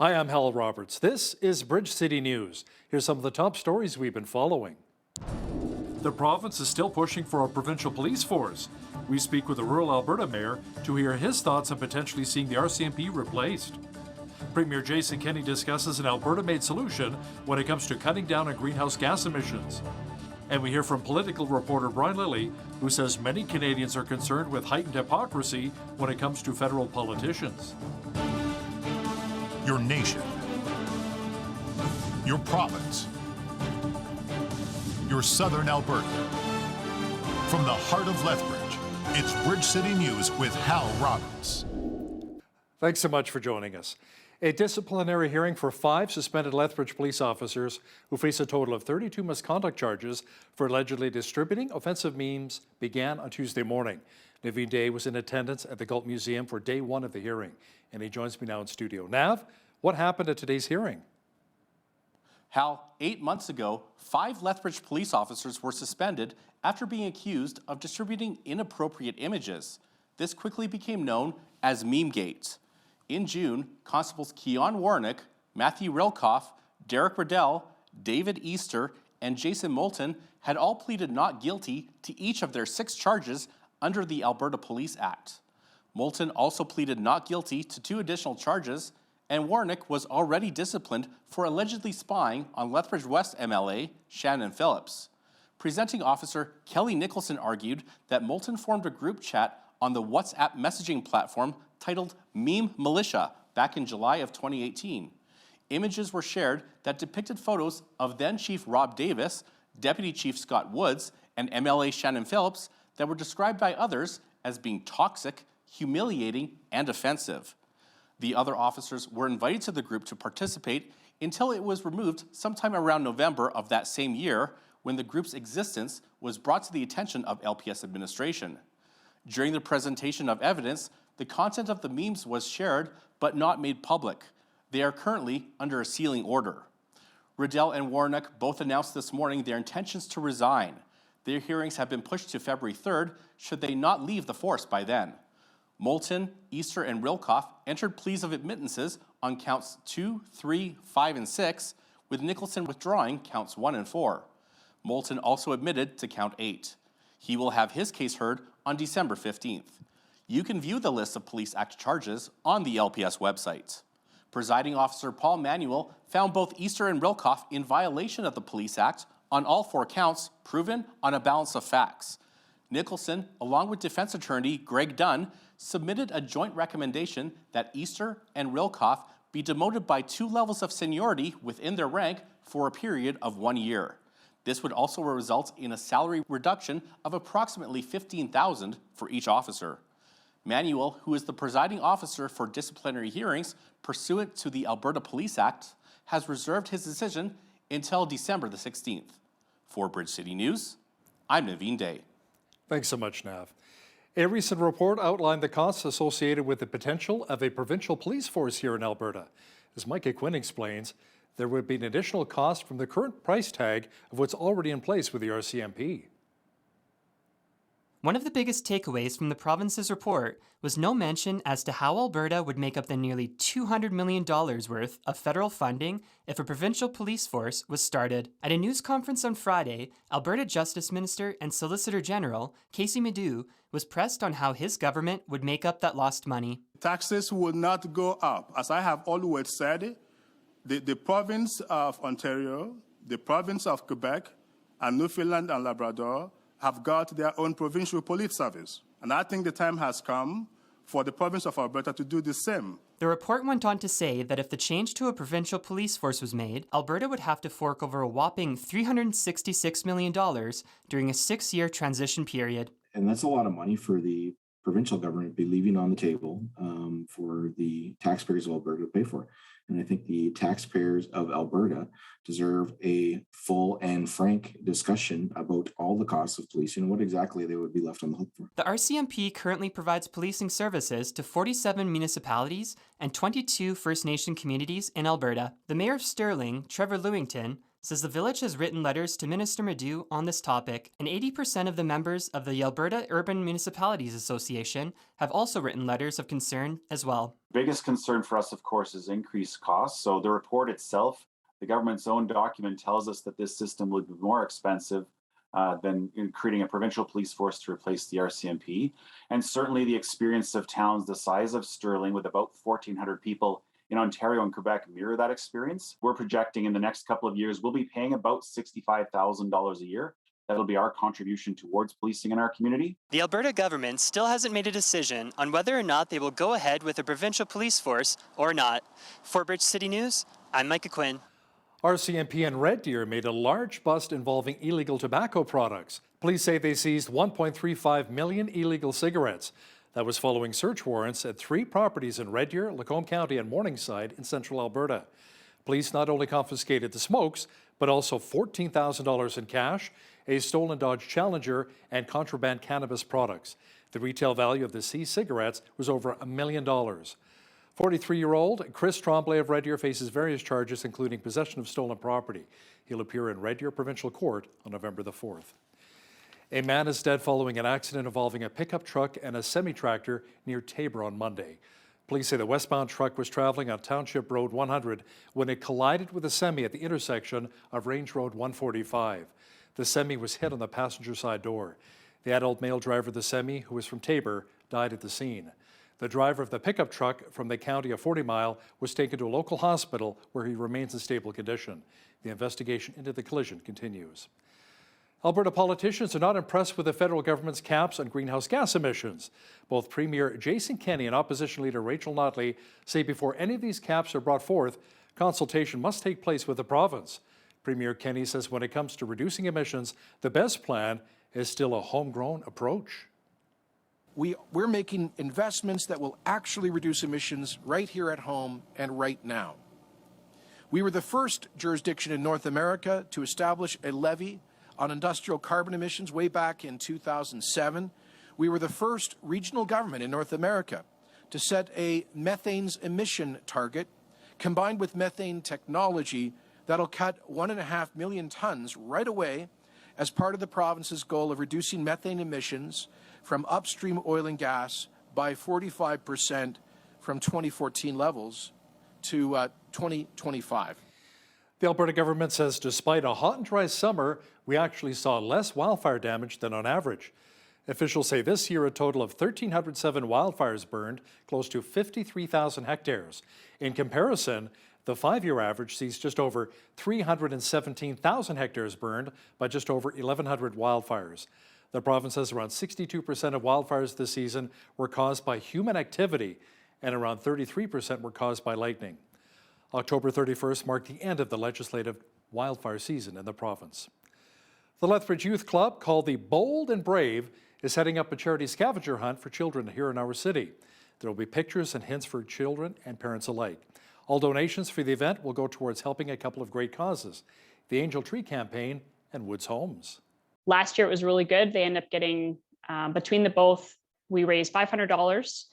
Hi, I'm Hal Roberts. This is Bridge City News. Here's some of the top stories we've been following. The province is still pushing for a provincial police force. We speak with a rural Alberta mayor to hear his thoughts on potentially seeing the RCMP replaced. Premier Jason Kenney discusses an Alberta-made solution when it comes to cutting down on greenhouse gas emissions. And we hear from political reporter Brian Lilly, who says many Canadians are concerned with heightened hypocrisy when it comes to federal politicians. Your nation, your province, your southern Alberta. From the heart of Lethbridge, it's Bridge City News with Hal Roberts. Thanks so much for joining us. A disciplinary hearing for 5 suspended Lethbridge police officers who face a total of 32 misconduct charges for allegedly distributing offensive memes began on Tuesday morning. Naveen Day was in attendance at the Galt Museum for day 1 of the hearing, and he joins me now in studio. Nav, what happened at today's hearing? Hal, 8 months ago, 5 Lethbridge police officers were suspended after being accused of distributing inappropriate images. This quickly became known as Memegate. In June, Constables Keon Warnick, Matthew Rilkoff, Derek Riddell, David Easter, and Jason Moulton had all pleaded not guilty to each of their 6 charges under the Alberta Police Act. Moulton also pleaded not guilty to 2 additional charges, and Warnick was already disciplined for allegedly spying on Lethbridge West MLA Shannon Phillips. Presenting officer Kelly Nicholson argued that Moulton formed a group chat on the WhatsApp messaging platform titled Meme Militia back in July of 2018. Images were shared that depicted photos of then Chief Rob Davis, Deputy Chief Scott Woods, and MLA Shannon Phillips that were described by others as being toxic, humiliating, and offensive. The other officers were invited to the group to participate until it was removed sometime around November of that same year, when the group's existence was brought to the attention of LPS administration. During the presentation of evidence, the content of the memes was shared but not made public. They are currently under a sealing order. Riddell and Warnick both announced this morning their intentions to resign. Their hearings have been pushed to February 3rd should they not leave the force by then. Moulton, Easter, and Rilkoff entered pleas of admittances on counts 2, 3, 5, and 6, with Nicholson withdrawing counts 1 and 4. Moulton also admitted to count 8. He will have his case heard on December 15th. You can view the list of Police Act charges on the LPS website. Presiding Officer Paul Manuel found both Easter and Rilkoff in violation of the Police Act on all 4 counts, proven on a balance of facts. Nicholson, along with defense attorney Greg Dunn, submitted a joint recommendation that Easter and Rilkoff be demoted by 2 levels of seniority within their rank for a period of 1 year. This would also result in a salary reduction of approximately $15,000 for each officer. Manuel, who is the presiding officer for disciplinary hearings pursuant to the Alberta Police Act, has reserved his decision until December the 16th. For Bridge City News, I'm Naveen Day. Thanks so much, Nav. A recent report outlined the costs associated with the potential of a provincial police force here in Alberta. As Micah Quinn explains, there would be an additional cost from the current price tag of what's already in place with the RCMP. One of the biggest takeaways from the province's report was no mention as to how Alberta would make up the nearly $200 million worth of federal funding if a provincial police force was started. At a news conference on Friday, Alberta Justice Minister and Solicitor General Casey Medu was pressed on how his government would make up that lost money. Taxes would not go up. As I have always said, the province of Ontario, the province of Quebec, and Newfoundland and Labrador have got their own provincial police service. And I think the time has come for the province of Alberta to do the same. The report went on to say that if the change to a provincial police force was made, Alberta would have to fork over a whopping $366 million during a 6-year transition period. And that's a lot of money for the provincial government to be leaving on the table for the taxpayers of Alberta to pay for. And I think the taxpayers of Alberta deserve a full and frank discussion about all the costs of policing and what exactly they would be left on the hook for. The RCMP currently provides policing services to 47 municipalities and 22 First Nation communities in Alberta. The Mayor of Stirling, Trevor Lewington, says the village has written letters to Minister Madu on this topic, and 80% of the members of the Alberta Urban Municipalities Association have also written letters of concern as well. Biggest concern for us, of course, is increased costs. So the report itself, the government's own document, tells us that this system would be more expensive than creating a provincial police force to replace the RCMP. And certainly the experience of towns the size of Sterling with about 1,400 people in Ontario and Quebec mirror that experience. We're projecting in the next couple of years, we'll be paying about $65,000 a year. That'll be our contribution towards policing in our community. The Alberta government still hasn't made a decision on whether or not they will go ahead with a provincial police force or not. For Bridge City News, I'm Micah Quinn. RCMP and Red Deer made a large bust involving illegal tobacco products. Police say they seized 1.35 million illegal cigarettes. That was following search warrants at 3 properties in Red Deer, Lacombe County, and Morningside in central Alberta. Police not only confiscated the smokes, but also $14,000 in cash, a stolen Dodge Challenger, and contraband cannabis products. The retail value of the seized cigarettes was over $1 million. 43-year-old Chris Tremblay of Red Deer faces various charges, including possession of stolen property. He'll appear in Red Deer Provincial Court on November the 4th. A man is dead following an accident involving a pickup truck and a semi-tractor near Tabor on Monday. Police say the westbound truck was traveling on Township Road 100 when it collided with a semi at the intersection of Range Road 145. The semi was hit on the passenger side door. The adult male driver of the semi, who was from Tabor, died at the scene. The driver of the pickup truck from the county of 40 Mile was taken to a local hospital where he remains in stable condition. The investigation into the collision continues. Alberta politicians are not impressed with the federal government's caps on greenhouse gas emissions. Both Premier Jason Kenney and Opposition Leader Rachel Notley say before any of these caps are brought forth, consultation must take place with the province. Premier Kenney says when it comes to reducing emissions, the best plan is still a homegrown approach. We're making investments that will actually reduce emissions right here at home and right now. We were the first jurisdiction in North America to establish a levy on industrial carbon emissions way back in 2007. We were the first regional government in North America to set a methane's emission target combined with methane technology that'll cut 1.5 million tons right away as part of the province's goal of reducing methane emissions from upstream oil and gas by 45% from 2014 levels to 2025. The Alberta government says despite a hot and dry summer, we actually saw less wildfire damage than on average. Officials say this year a total of 1,307 wildfires burned, close to 53,000 hectares. In comparison, the 5-year average sees just over 317,000 hectares burned by just over 1,100 wildfires. The province says around 62% of wildfires this season were caused by human activity, and around 33% were caused by lightning. October 31st marked the end of the legislative wildfire season in the province. The Lethbridge Youth Club, called the Bold and Brave, is heading up a charity scavenger hunt for children here in our city. There will be pictures and hints for children and parents alike. All donations for the event will go towards helping a couple of great causes, the Angel Tree Campaign and Woods Homes. Last year it was really good. They ended up getting, between the both, we raised $500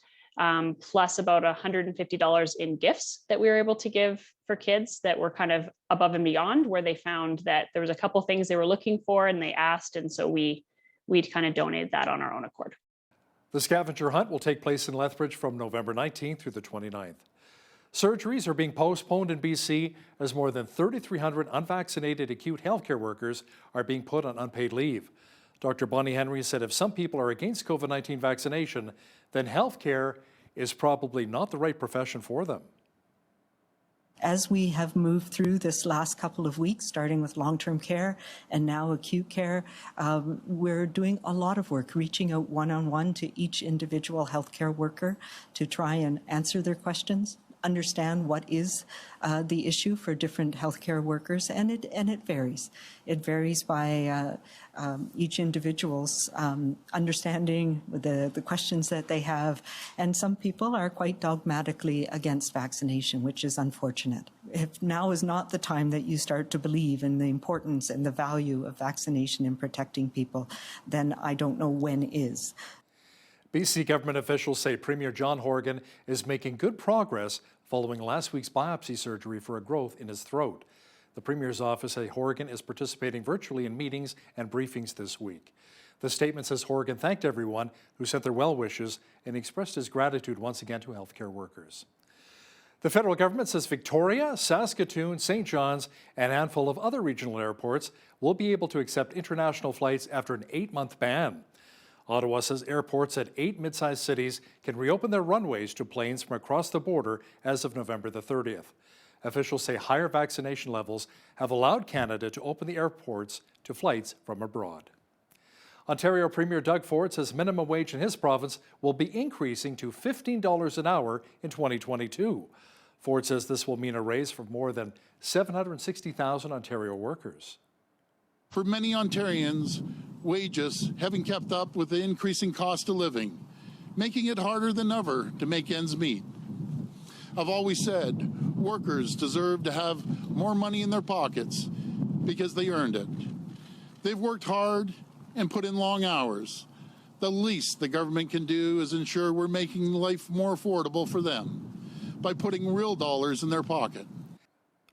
plus about $150 in gifts that we were able to give for kids that were kind of above and beyond, where they found that there was a couple things they were looking for and they asked, and so we kind of donated that on our own accord. The scavenger hunt will take place in Lethbridge from November 19th through the 29th. Surgeries are being postponed in BC as more than 3,300 unvaccinated acute healthcare workers are being put on unpaid leave. Dr. Bonnie Henry said if some people are against COVID-19 vaccination, then healthcare is probably not the right profession for them. As we have moved through this last couple of weeks, starting with long-term care and now acute care, we're doing a lot of work, reaching out one-on-one to each individual healthcare worker to try and answer their questions, understand what is the issue for different healthcare workers, and it varies. It varies by each individual's understanding the questions that they have, and some people are quite dogmatically against vaccination, which is unfortunate. If now is not the time that you start to believe in the importance and the value of vaccination in protecting people, then I don't know when is. BC government officials say Premier John Horgan is making good progress following last week's biopsy surgery for a growth in his throat. The Premier's office at Horgan is participating virtually in meetings and briefings this week. The statement says Horgan thanked everyone who sent their well wishes and expressed his gratitude once again to healthcare workers. The federal government says Victoria, Saskatoon, St. John's, and a handful of other regional airports will be able to accept international flights after an 8-month ban. Ottawa says airports at 8 mid-sized cities can reopen their runways to planes from across the border as of November the 30th. Officials say higher vaccination levels have allowed Canada to open the airports to flights from abroad. Ontario Premier Doug Ford says minimum wage in his province will be increasing to $15 an hour in 2022. Ford says this will mean a raise for more than 760,000 Ontario workers. For many Ontarians, wages haven't kept up with the increasing cost of living, making it harder than ever to make ends meet. I've always said workers deserve to have more money in their pockets because they earned it. They've worked hard and put in long hours. The least the government can do is ensure we're making life more affordable for them by putting real dollars in their pocket.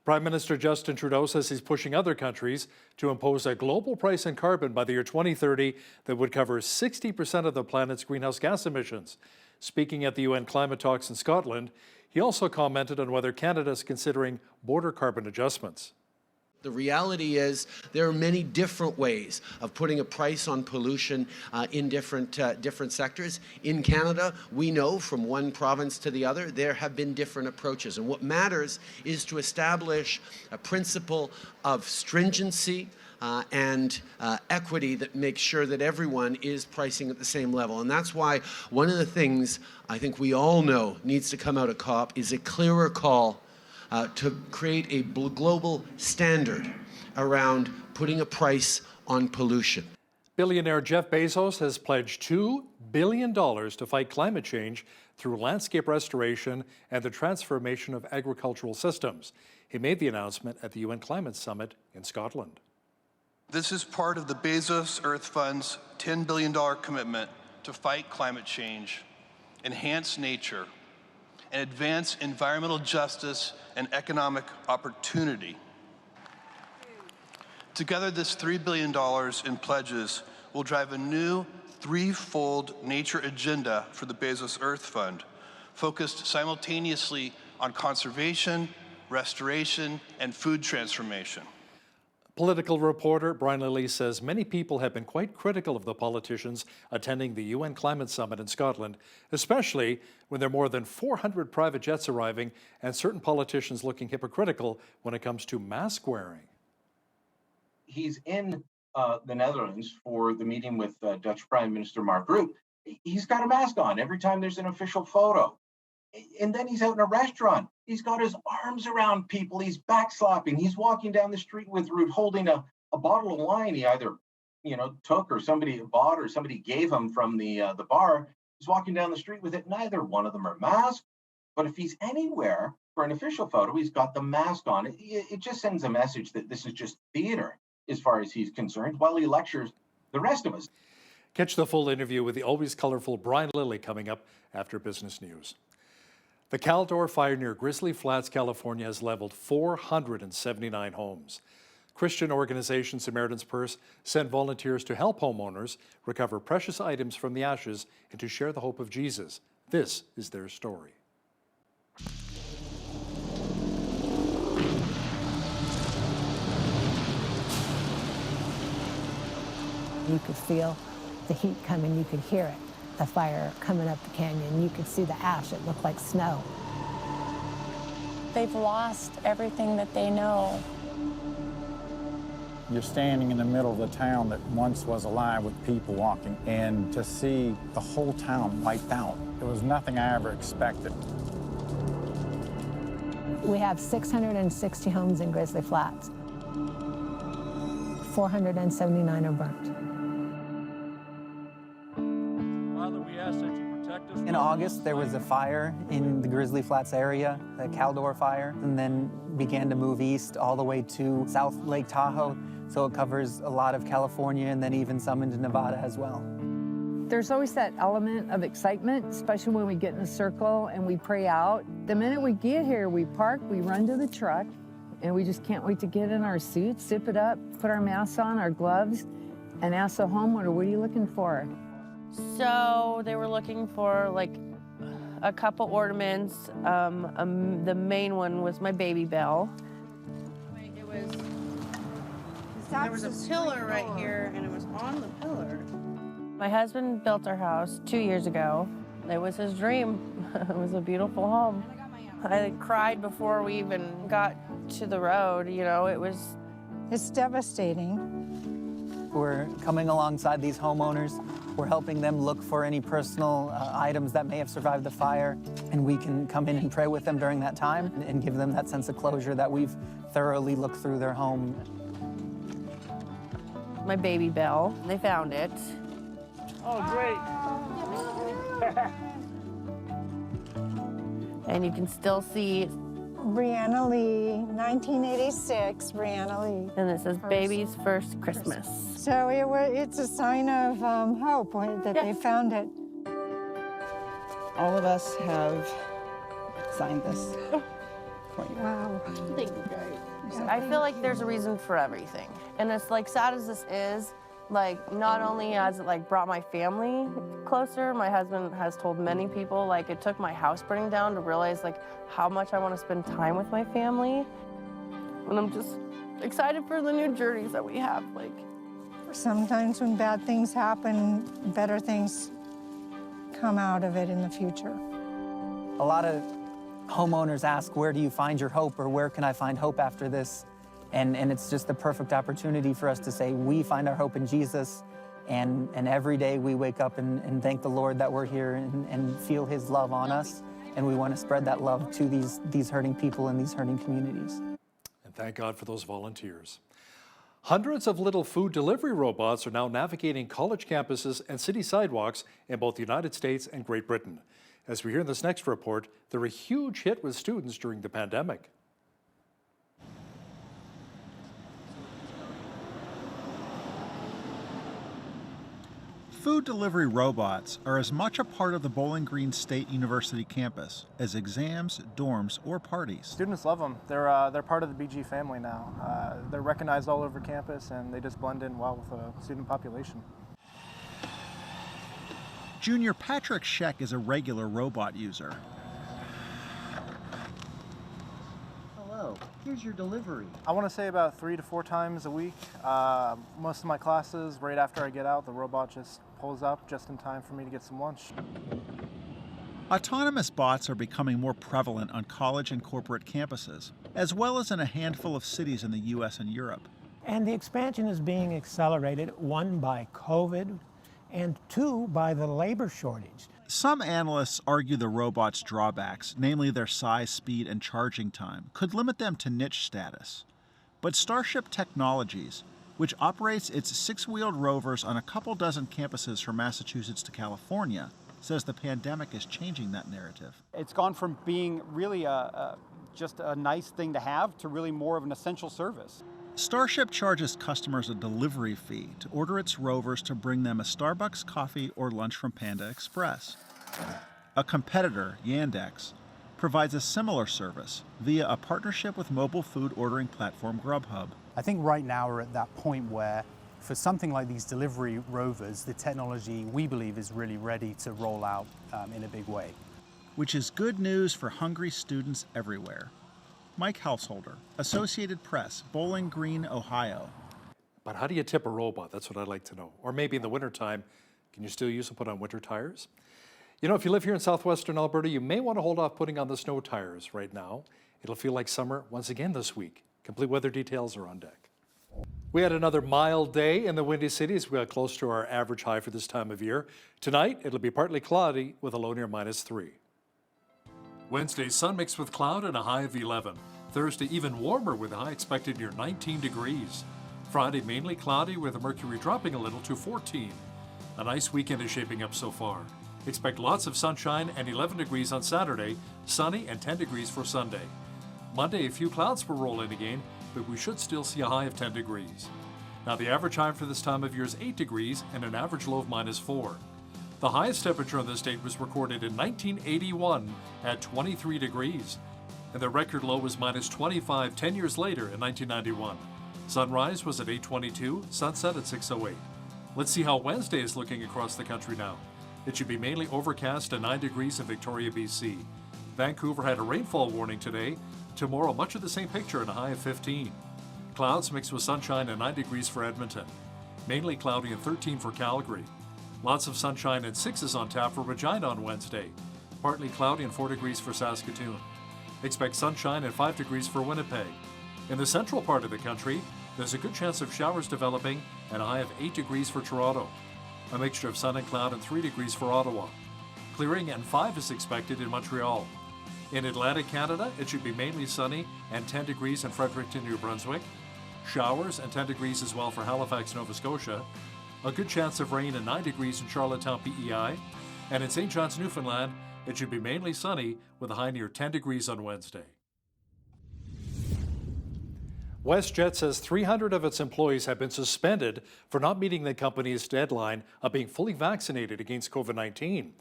Prime Minister Justin Trudeau says he's pushing other countries to impose a global price on carbon by the year 2030 that would cover 60% of the planet's greenhouse gas emissions. Speaking at the UN climate talks in Scotland, he also commented on whether Canada is considering border carbon adjustments. The reality is there are many different ways of putting a price on pollution in different sectors. In Canada, we know from one province to the other, there have been different approaches. And what matters is to establish a principle of stringency and equity that makes sure that everyone is pricing at the same level. And that's why one of the things I think we all know needs to come out of COP is a clearer call to create a global standard around putting a price on pollution. Billionaire Jeff Bezos has pledged $2 billion to fight climate change through landscape restoration and the transformation of agricultural systems. He made the announcement at the UN Climate Summit in Scotland. This is part of the Bezos Earth Fund's $10 billion commitment to fight climate change, enhance nature, and advance environmental justice and economic opportunity. Together, this $3 billion in pledges will drive a new threefold nature agenda for the Bezos Earth Fund, focused simultaneously on conservation, restoration, and food transformation. Political reporter Brian Lilly says many people have been quite critical of the politicians attending the UN Climate Summit in Scotland, especially when there are more than 400 private jets arriving and certain politicians looking hypocritical when it comes to mask wearing. He's in the Netherlands for the meeting with Dutch Prime Minister Mark Rutte. He's got a mask on every time there's an official photo. And then he's out in a restaurant. He's got his arms around people. He's backslapping. He's walking down the street with Rutte holding a bottle of wine he either, took or somebody bought or somebody gave him from the bar. He's walking down the street with it. Neither one of them are masked. But if he's anywhere for an official photo, he's got the mask on. It just sends a message that this is just theater as far as he's concerned, while he lectures the rest of us. Catch the full interview with the always colorful Brian Lilly coming up after Business News. The Caldor fire near Grizzly Flats, California has leveled 479 homes. Christian organization Samaritan's Purse sent volunteers to help homeowners recover precious items from the ashes and to share the hope of Jesus. This is their story. You could feel the heat coming, you could hear it. The fire coming up the canyon. You could see the ash. It looked like snow. They've lost everything that they know. You're standing in the middle of the town that once was alive with people walking, and to see the whole town wiped out, it was nothing I ever expected. We have 660 homes in Grizzly Flats. 479 are burnt. In August, there was a fire in the Grizzly Flats area, the Caldor fire, and then began to move east all the way to South Lake Tahoe. So it covers a lot of California and then even some into Nevada as well. There's always that element of excitement, especially when we get in a circle and we pray out. The minute we get here, we park, we run to the truck, and we just can't wait to get in our suits, zip it up, put our masks on, our gloves, and ask the homeowner, what are you looking for? So they were looking for like a couple ornaments. The main one was my baby bell. There was a pillar right here, and it was on the pillar. My husband built our house 2 years ago. It was his dream. It was a beautiful home. I cried before we even got to the road, you know, It's devastating. We're coming alongside these homeowners. We're helping them look for any personal items that may have survived the fire, and we can come in and pray with them during that time and give them that sense of closure that we've thoroughly looked through their home. My baby bell, they found it. Oh, great. And you can still see Brianna Lee, 1986, Brianna Lee. And it says baby's first Christmas. So it's a sign of hope that they found it. All of us have signed this. Wow. Thank you, guys. I feel like there's a reason for everything. And it's like sad as this is, like not only has it like brought my family closer, my husband has told many people, like it took my house burning down to realize like how much I want to spend time with my family. And I'm just excited for the new journeys that we have. Like Sometimes when bad things happen, better things come out of it in the future. A lot of homeowners ask, where do you find your hope, or where can I find hope after this? And it's just the perfect opportunity for us to say, we find our hope in Jesus, and every day we wake up and thank the Lord that we're here and feel his love on us, and we want to spread that love to these hurting people in these hurting communities. And thank God for those volunteers. Hundreds of little food delivery robots are now navigating college campuses and city sidewalks in both the United States and Great Britain. As we hear in this next report, they're a huge hit with students during the pandemic. Food delivery robots are as much a part of the Bowling Green State University campus as exams, dorms, or parties. Students love them. They're part of the BG family now. They're recognized all over campus, and they just blend in well with the student population. Junior Patrick Scheck is a regular robot user. Hello, here's your delivery. I want to say about 3 to 4 times a week. Most of my classes, right after I get out, the robot just pulls up just in time for me to get some lunch. Autonomous bots are becoming more prevalent on college and corporate campuses, as well as in a handful of cities in the US and Europe. And the expansion is being accelerated, 1, by COVID, and 2, by the labor shortage. Some analysts argue the robot's drawbacks, namely their size, speed, and charging time, could limit them to niche status. But Starship Technologies, which operates its 6-wheeled rovers on a couple dozen campuses from Massachusetts to California, says the pandemic is changing that narrative. It's gone from being really just a nice thing to have to really more of an essential service. Starship charges customers a delivery fee to order its rovers to bring them a Starbucks coffee or lunch from Panda Express. A competitor, Yandex, provides a similar service via a partnership with mobile food ordering platform Grubhub. I think right now we're at that point where for something like these delivery rovers, the technology we believe is really ready to roll out in a big way. Which is good news for hungry students everywhere. Mike Householder, Associated Press, Bowling Green, Ohio. But how do you tip a robot? That's what I'd like to know. Or maybe in the wintertime, can you still use them put on winter tires? You know, if you live here in southwestern Alberta, you may want to hold off putting on the snow tires right now. It'll feel like summer once again this week. Complete weather details are on deck. We had another mild day in the Windy Cities. We got close to our average high for this time of year. Tonight, it'll be partly cloudy with a low near -3. Wednesday, sun mixed with cloud and a high of 11. Thursday, even warmer with a high expected near 19 degrees. Friday, mainly cloudy with the mercury dropping a little to 14. A nice weekend is shaping up so far. Expect lots of sunshine and 11 degrees on Saturday, sunny and 10 degrees for Sunday. Monday, a few clouds will roll in again, but we should still see a high of 10 degrees. Now, the average high for this time of year is 8 degrees and an average low of -4. The highest temperature on this date was recorded in 1981 at 23 degrees. and the record low was minus 25 10 years later in 1991. Sunrise was at 8:22, sunset at 6:08. Let's see how Wednesday is looking across the country now. It should be mainly overcast and 9 degrees in Victoria, BC. Vancouver had a rainfall warning today. Tomorrow, much of the same picture and a high of 15. Clouds mixed with sunshine and 9 degrees for Edmonton. Mainly cloudy and 13 for Calgary. Lots of sunshine and 6s on tap for Regina on Wednesday. Partly cloudy and 4 degrees for Saskatoon. Expect sunshine and 5 degrees for Winnipeg. In the central part of the country, there's a good chance of showers developing and a high of 8 degrees for Toronto. A mixture of sun and cloud and 3 degrees for Ottawa. Clearing and 5 is expected in Montreal. In Atlantic Canada, it should be mainly sunny and 10 degrees in Fredericton, New Brunswick. Showers and 10 degrees as well for Halifax, Nova Scotia. A good chance of rain and 9 degrees in Charlottetown, PEI. And in St. John's, Newfoundland, it should be mainly sunny with a high near 10 degrees on Wednesday. WestJet says 300 of its employees have been suspended for not meeting the company's deadline of being fully vaccinated against COVID-19.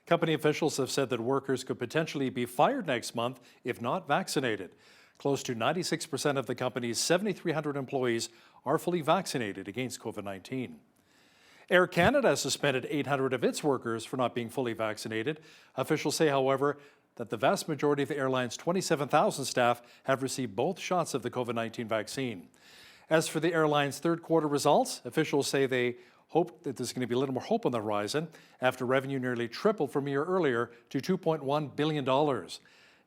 Company officials have said that workers could potentially be fired next month if not vaccinated. Close to 96% of the company's 7,300 employees are fully vaccinated against COVID-19. Air Canada has suspended 800 of its workers for not being fully vaccinated. Officials say, however, that the vast majority of the airline's 27,000 staff have received both shots of the COVID-19 vaccine. As for the airline's third quarter results, officials say they hope that there's going to be a little more hope on the horizon after revenue nearly tripled from a year earlier to $2.1 billion.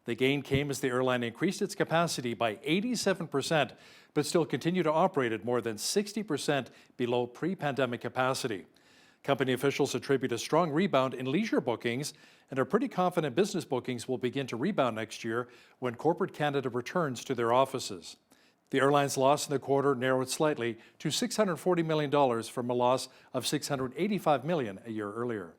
The gain came as the airline increased its capacity by 87%, but still continued to operate at more than 60% below pre-pandemic capacity. Company officials attribute a strong rebound in leisure bookings and are pretty confident business bookings will begin to rebound next year when corporate Canada returns to their offices. The airline's loss in the quarter narrowed slightly to $640 million from a loss of $685 million a year earlier.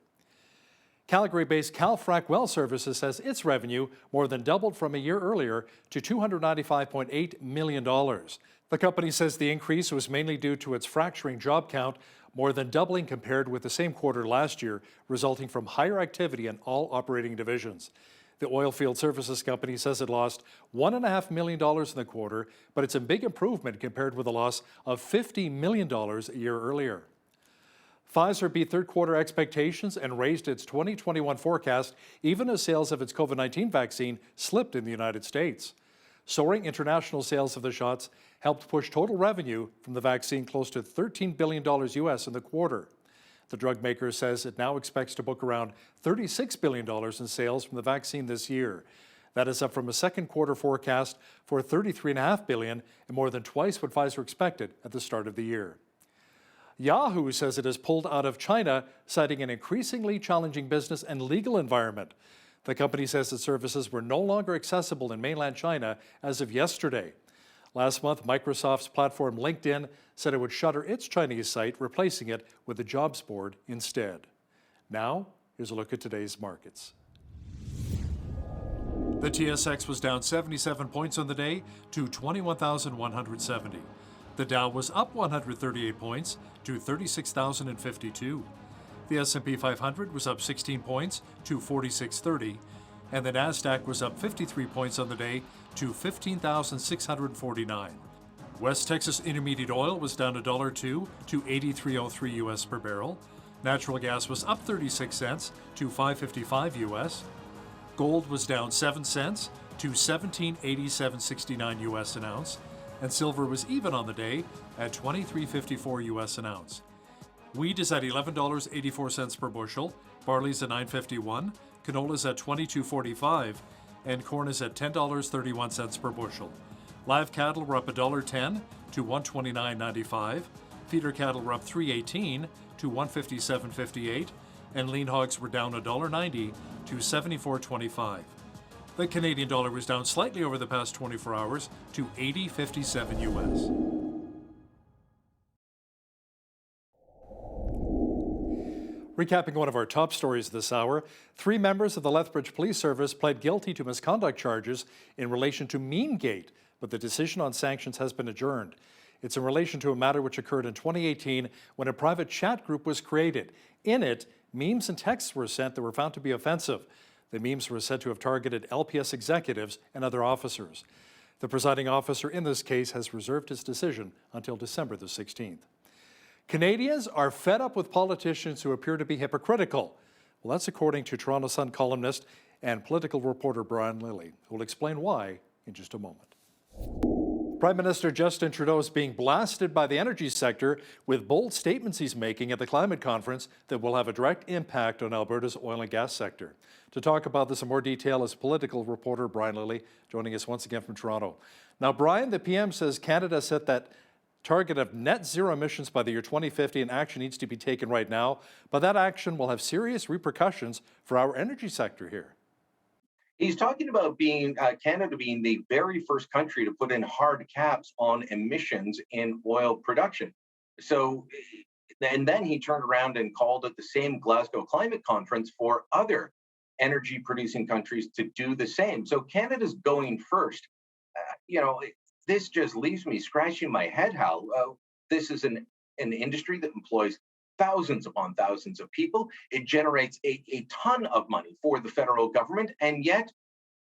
Calgary-based Calfrac Well Services says its revenue more than doubled from a year earlier to $295.8 million. The company says the increase was mainly due to its fracturing job count, more than doubling compared with the same quarter last year, resulting from higher activity in all operating divisions. The oilfield services company says it lost $1.5 million in the quarter, but it's a big improvement compared with a loss of $50 million a year earlier. Pfizer beat third quarter expectations and raised its 2021 forecast even as sales of its COVID-19 vaccine slipped in the United States. Soaring international sales of the shots helped push total revenue from the vaccine close to $13 billion US in the quarter. The drug maker says it now expects to book around $36 billion in sales from the vaccine this year. That is up from a second quarter forecast for $33.5 billion and more than twice what Pfizer expected at the start of the year. Yahoo says it has pulled out of China, citing an increasingly challenging business and legal environment. The company says its services were no longer accessible in mainland China as of yesterday. Last month, Microsoft's platform LinkedIn said it would shutter its Chinese site, replacing it with a jobs board instead. Now, here's a look at today's markets. The TSX was down 77 points on the day to 21,170. The Dow was up 138 points to 36,052. The S&P 500 was up 16 points to 4630, and the Nasdaq was up 53 points on the day to 15,649. West Texas Intermediate Oil was down $1.02 to 83.03 US per barrel. Natural gas was up 36 cents to 5.55 US. Gold was down 7 cents to 17.8769 US an ounce. And silver was even on the day at $23.54 US an ounce. Wheat is at $11.84 per bushel, barley's at $9.51, canola's at $22.45, and corn is at $10.31 per bushel. Live cattle were up $1.10 to $129.95, feeder cattle were up $3.18 to $157.58, and lean hogs were down $1.90 to $74.25. The Canadian dollar was down slightly over the past 24 hours to 80.57 US. Recapping one of our top stories this hour, 3 members of the Lethbridge Police Service pled guilty to misconduct charges in relation to Meangate, but the decision on sanctions has been adjourned. It's in relation to a matter which occurred in 2018 when a private chat group was created. In it, memes and texts were sent that were found to be offensive. The memes were said to have targeted LPS executives and other officers. The presiding officer in this case has reserved his decision until December the 16th. Canadians are fed up with politicians who appear to be hypocritical. Well, that's according to Toronto Sun columnist and political reporter Brian Lilley, who will explain why in just a moment. Prime Minister Justin Trudeau is being blasted by the energy sector with bold statements he's making at the climate conference that will have a direct impact on Alberta's oil and gas sector. To talk about this in more detail is political reporter Brian Lilley, joining us once again from Toronto. Now, Brian, the PM says Canada set that target of net zero emissions by the year 2050, and action needs to be taken right now, but that action will have serious repercussions for our energy sector here. He's talking about Canada being the very first country to put in hard caps on emissions in oil production. So, and then he turned around and called it the same Glasgow climate conference for other energy producing countries to do the same. So Canada's going first. This just leaves me scratching my head how this is an industry that employs thousands upon thousands of people. It generates a ton of money for the federal government. And yet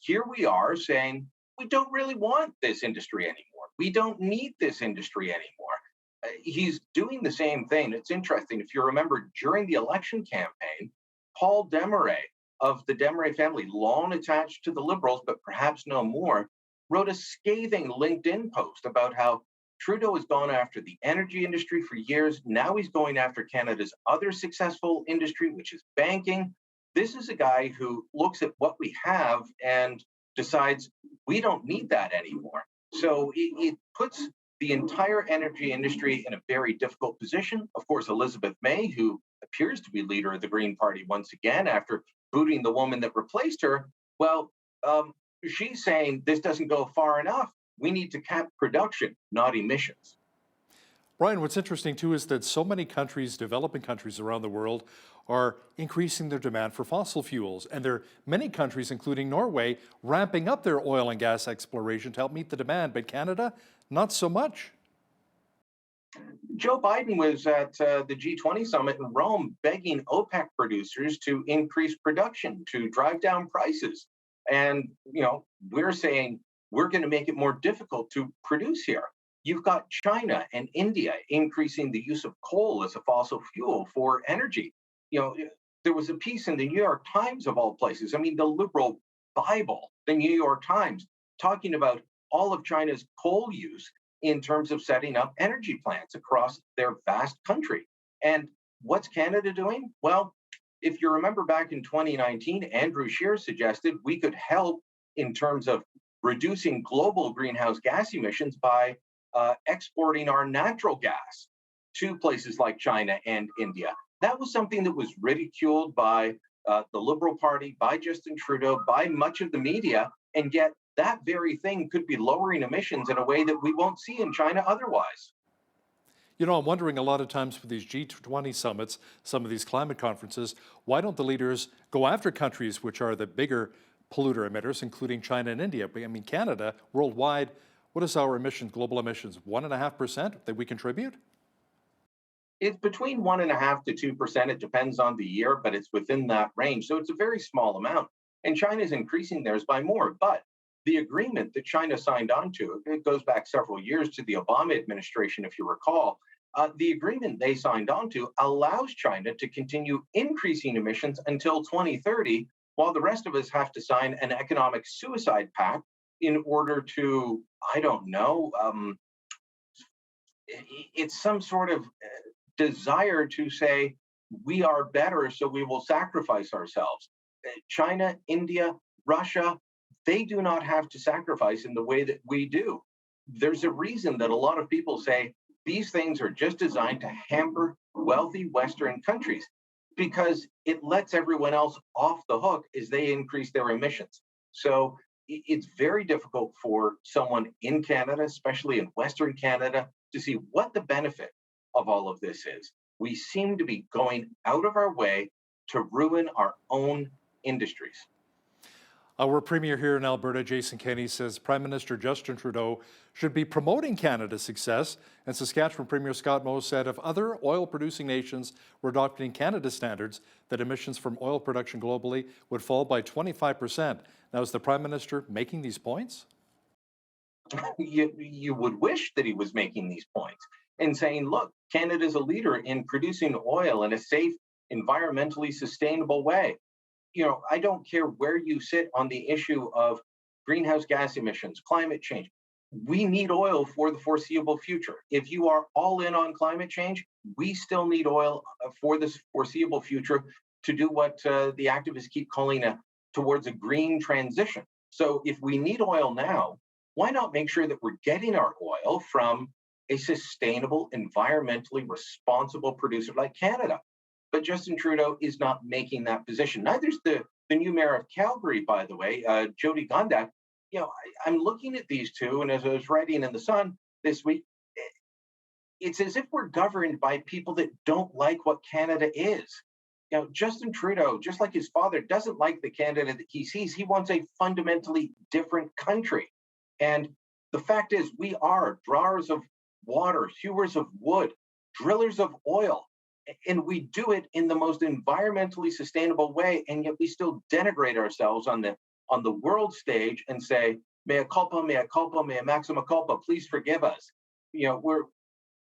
here we are saying, we don't really want this industry anymore. We don't need this industry anymore. He's doing the same thing. It's interesting. If you remember, during the election campaign, Paul Desmarais of the Desmarais family, long attached to the Liberals, but perhaps no more, wrote a scathing LinkedIn post about how Trudeau has gone after the energy industry for years. Now he's going after Canada's other successful industry, which is banking. This is a guy who looks at what we have and decides we don't need that anymore. So it puts the entire energy industry in a very difficult position. Of course, Elizabeth May, who appears to be leader of the Green Party once again after booting the woman that replaced her, she's saying this doesn't go far enough. We need to cap production, not emissions. Brian, what's interesting too is that so many countries, developing countries around the world, are increasing their demand for fossil fuels. And there are many countries, including Norway, ramping up their oil and gas exploration to help meet the demand. But Canada, not so much. Joe Biden was at the G20 summit in Rome begging OPEC producers to increase production, to drive down prices. And, we're saying we're going to make it more difficult to produce here. You've got China and India increasing the use of coal as a fossil fuel for energy. There was a piece in the New York Times, of all places, the liberal Bible, the New York Times, talking about all of China's coal use in terms of setting up energy plants across their vast country. And what's Canada doing? Well, if you remember back in 2019, Andrew Scheer suggested we could help in terms of reducing global greenhouse gas emissions by exporting our natural gas to places like China and India. That was something that was ridiculed by the Liberal Party, by Justin Trudeau, by much of the media, and yet that very thing could be lowering emissions in a way that we won't see in China otherwise. I'm wondering a lot of times with these G20 summits, some of these climate conferences, why don't the leaders go after countries which are the bigger polluter emitters, including China and India? Canada, worldwide, what is our emissions, global emissions, 1.5% that we contribute? It's between 1.5% to 2%. It depends on the year, but it's within that range. So it's a very small amount. And China is increasing theirs by more. But the agreement that China signed on to, it goes back several years to the Obama administration, if you recall. The agreement they signed on to allows China to continue increasing emissions until 2030, while the rest of us have to sign an economic suicide pact in order to, it's some sort of desire to say we are better, so we will sacrifice ourselves. China, India, Russia, they do not have to sacrifice in the way that we do. There's a reason that a lot of people say these things are just designed to hamper wealthy Western countries because it lets everyone else off the hook as they increase their emissions. So it's very difficult for someone in Canada, especially in Western Canada, to see what the benefit of all of this is. We seem to be going out of our way to ruin our own industries. Our Premier here in Alberta, Jason Kenney, says Prime Minister Justin Trudeau should be promoting Canada's success. And Saskatchewan Premier Scott Moe said if other oil-producing nations were adopting Canada's standards, that emissions from oil production globally would fall by 25%. Now, is the Prime Minister making these points? You would wish that he was making these points and saying, look, Canada's a leader in producing oil in a safe, environmentally sustainable way. You know, I don't care where you sit on the issue of greenhouse gas emissions, climate change. We need oil for the foreseeable future. If you are all in on climate change, we still need oil for the foreseeable future to do what the activists keep calling towards a green transition. So if we need oil now, why not make sure that we're getting our oil from a sustainable, environmentally responsible producer like Canada? But Justin Trudeau is not making that position. Neither is the new mayor of Calgary, by the way, Jody Gondak. You know, I'm looking at these two, and as I was writing in The Sun this week, it's as if we're governed by people that don't like what Canada is. You know, Justin Trudeau, just like his father, doesn't like the Canada that he sees. He wants a fundamentally different country. And the fact is, we are drawers of water, hewers of wood, drillers of oil. And we do it in the most environmentally sustainable way, and yet we still denigrate ourselves on the world stage and say, mea culpa, mea maxima culpa, please forgive us. You know,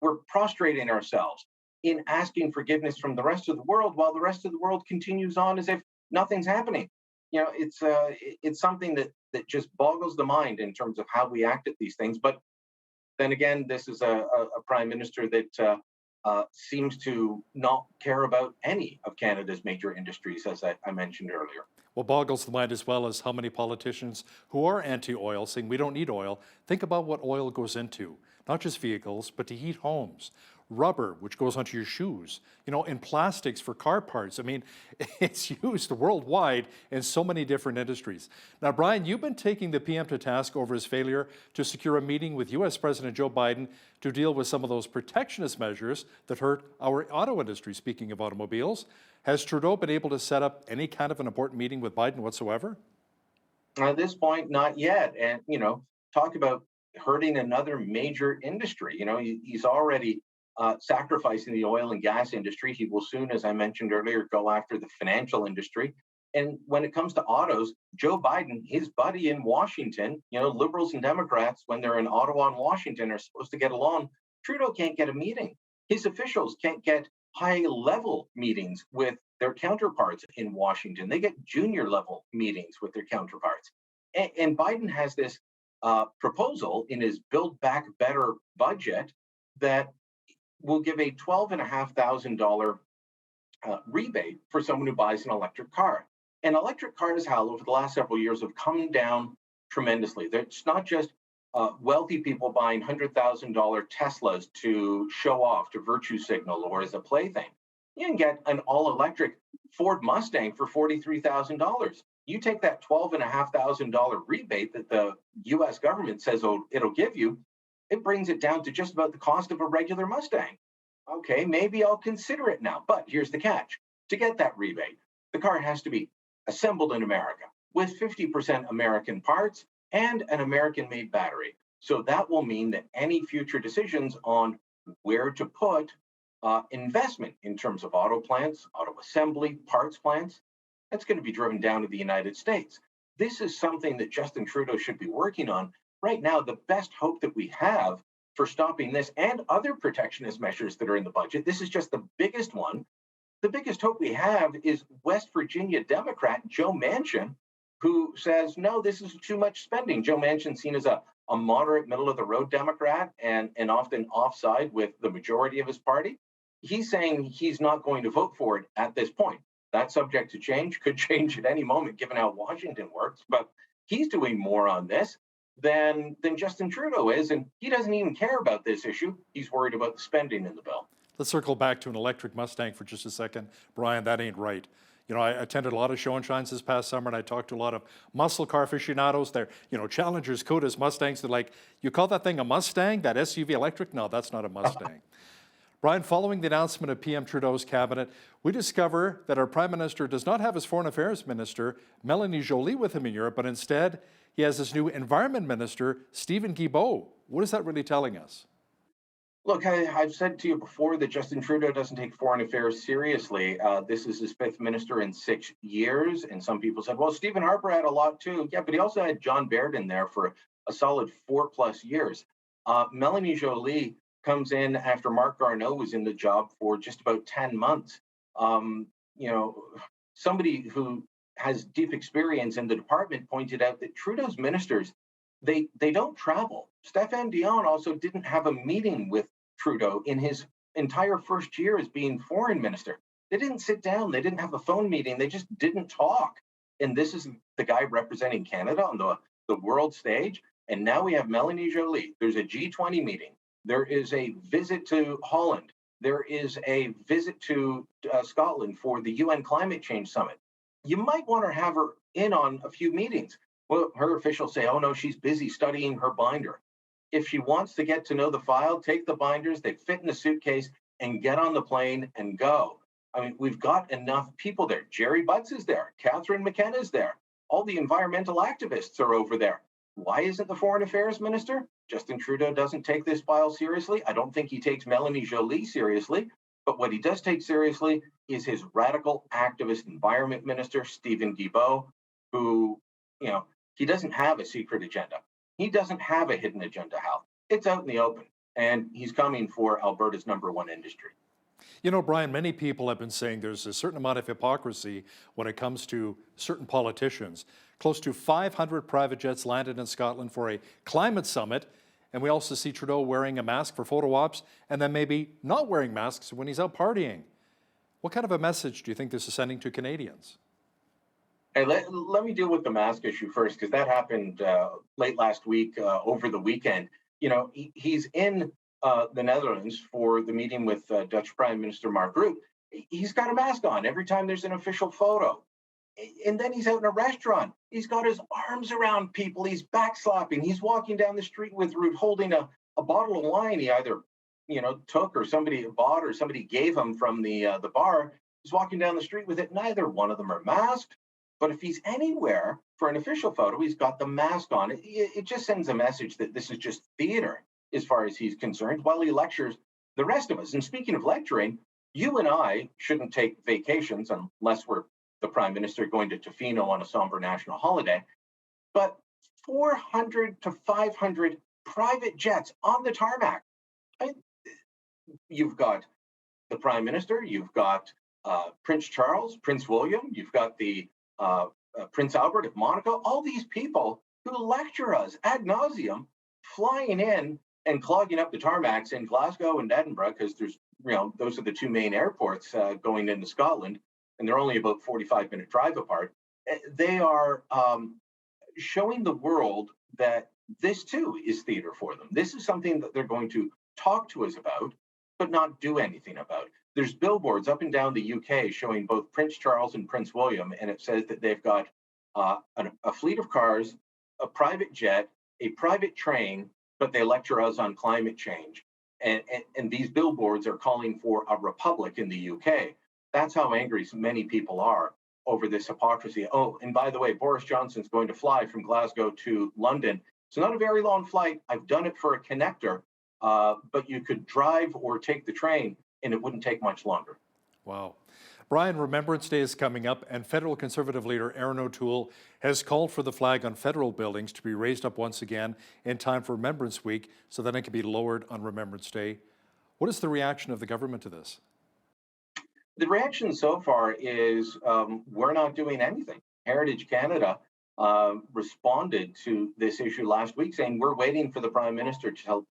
we're prostrating ourselves in asking forgiveness from the rest of the world, while the rest of the world continues on as if nothing's happening. You know, it's something that just boggles the mind in terms of how we act at these things. But then again, this is a prime minister that seems to not care about any of Canada's major industries, as I mentioned earlier. What boggles the mind as well is how many politicians who are anti-oil saying we don't need oil. Think about what oil goes into, not just vehicles, but to heat homes. Rubber, which goes onto your shoes, you know, and plastics for car parts. I mean, it's used worldwide in so many different industries. Now, Brian, you've been taking the PM to task over his failure to secure a meeting with U.S. President Joe Biden to deal with some of those protectionist measures that hurt our auto industry, speaking of automobiles. Has Trudeau been able to set up any kind of an important meeting with Biden whatsoever? At this point, not yet. And, you know, talk about hurting another major industry. You know, he's already sacrificing the oil and gas industry. He will soon, as I mentioned earlier, go after the financial industry. And when it comes to autos, Joe Biden, his buddy in Washington, you know, liberals and Democrats, when they're in Ottawa and Washington, are supposed to get along. Trudeau can't get a meeting. His officials can't get high-level meetings with their counterparts in Washington. They get junior-level meetings with their counterparts. And Biden has this proposal in his Build Back Better budget that will give a $12,500 rebate for someone who buys an electric car. And electric cars, Hal, over the last several years have come down tremendously. It's not just wealthy people buying $100,000 Teslas to show off, to virtue signal, or as a plaything. You can get an all-electric Ford Mustang for $43,000. You take that $12,500 rebate that the U.S. government says it'll give you, it brings it down to just about the cost of a regular Mustang. Okay, maybe I'll consider it now. But here's the catch. To get that rebate, the car has to be assembled in America with 50% American parts and an American-made battery. So that will mean that any future decisions on where to put investment in terms of auto plants, auto assembly, parts plants, that's going to be driven down to the United States. This is something that Justin Trudeau should be working on. Right now, the best hope that we have for stopping this and other protectionist measures that are in the budget, this is just the biggest one. The biggest hope we have is West Virginia Democrat Joe Manchin, who says, no, this is too much spending. Joe Manchin seen as a moderate, middle-of-the-road Democrat and often offside with the majority of his party. He's saying he's not going to vote for it at this point. That's subject to change, could change at any moment given how Washington works, but he's doing more on this than Justin Trudeau is, and he doesn't even care about this issue. He's worried about the spending in the bill. Let's circle back to an electric Mustang for just a second. Brian, that ain't right. You know, I attended a lot of show and shines this past summer, and I talked to a lot of muscle car aficionados. They're, you know, Challengers, Cudas, Mustangs. They're like, you call that thing a Mustang, that SUV electric? No, that's not a Mustang. Brian, following the announcement of PM Trudeau's cabinet, we discover that our Prime Minister does not have his Foreign Affairs Minister, Melanie Joly, with him in Europe, but instead he has his new Environment Minister, Stephen Guilbeault. What is that really telling us? Look, I've said to you before that Justin Trudeau doesn't take foreign affairs seriously. This is his fifth minister in 6 years. And some people said, well, Stephen Harper had a lot too. Yeah, but he also had John Baird in there for a solid 4+ years. Melanie Joly comes in after Marc Garneau was in the job for just about 10 months. Somebody who has deep experience in the department pointed out that Trudeau's ministers, they don't travel. Stéphane Dion also didn't have a meeting with Trudeau in his entire first year as being foreign minister. They didn't sit down. They didn't have a phone meeting. They just didn't talk. And this is the guy representing Canada on the world stage. And now we have Melanie Joly. There's a G20 meeting. There is a visit to Holland. There is a visit to Scotland for the UN Climate Change Summit. You might want to have her in on a few meetings. Well, her officials say, oh no, she's busy studying her binder. If she wants to get to know the file, take the binders, they fit in a suitcase, and get on the plane and go. I mean, we've got enough people there. Jerry Butts is there. Catherine McKenna is there. All the environmental activists are over there. Why isn't the Foreign Affairs Minister? Justin Trudeau doesn't take this file seriously. I don't think he takes Melanie Joly seriously. But what he does take seriously is his radical activist environment minister, Stephen Guilbeault, who, he doesn't have a secret agenda. He doesn't have a hidden agenda, Hal. It's out in the open, and he's coming for Alberta's #1 industry. Brian, many people have been saying there's a certain amount of hypocrisy when it comes to certain politicians. Close to 500 private jets landed in Scotland for a climate summit, and we also see Trudeau wearing a mask for photo ops and then maybe not wearing masks when he's out partying. What kind of a message do you think this is sending to Canadians? Hey, let me deal with the mask issue first, because that happened late last week, over the weekend. He's in the Netherlands for the meeting with Dutch Prime Minister Mark Rutte. He's got a mask on every time there's an official photo. And then he's out in a restaurant. He's got his arms around people. He's backslapping. He's walking down the street with Rutte holding a bottle of wine he either took or somebody bought or somebody gave him from the bar. He's walking down the street with it. Neither one of them are masked. But if he's anywhere for an official photo, he's got the mask on. It just sends a message that this is just theater as far as he's concerned, while he lectures the rest of us. And speaking of lecturing, you and I shouldn't take vacations unless we're the Prime Minister going to Tofino on a somber national holiday. But 400 to 500 private jets on the tarmac. You've got the Prime Minister, you've got Prince Charles, Prince William, you've got the Prince Albert of Monaco, all these people who lecture us ad nauseum, flying in and clogging up the tarmacs in Glasgow and Edinburgh, because there's, those are the two main airports going into Scotland, and they're only about 45-minute drive apart. They are showing the world that this too is theater for them. This is something that they're going to talk to us about, but not do anything about. There's billboards up and down the UK showing both Prince Charles and Prince William, and it says that they've got a fleet of cars, a private jet, a private train, but they lecture us on climate change. And these billboards are calling for a republic in the UK. That's how angry many people are over this hypocrisy. Oh, and by the way, Boris Johnson's going to fly from Glasgow to London. It's not a very long flight. I've done it for a connector, but you could drive or take the train, and it wouldn't take much longer. Wow. Brian, Remembrance Day is coming up, and federal Conservative leader Erin O'Toole has called for the flag on federal buildings to be raised up once again in time for Remembrance Week so that it can be lowered on Remembrance Day. What is the reaction of the government to this? The reaction so far is we're not doing anything. Heritage Canada responded to this issue last week saying we're waiting for the Prime Minister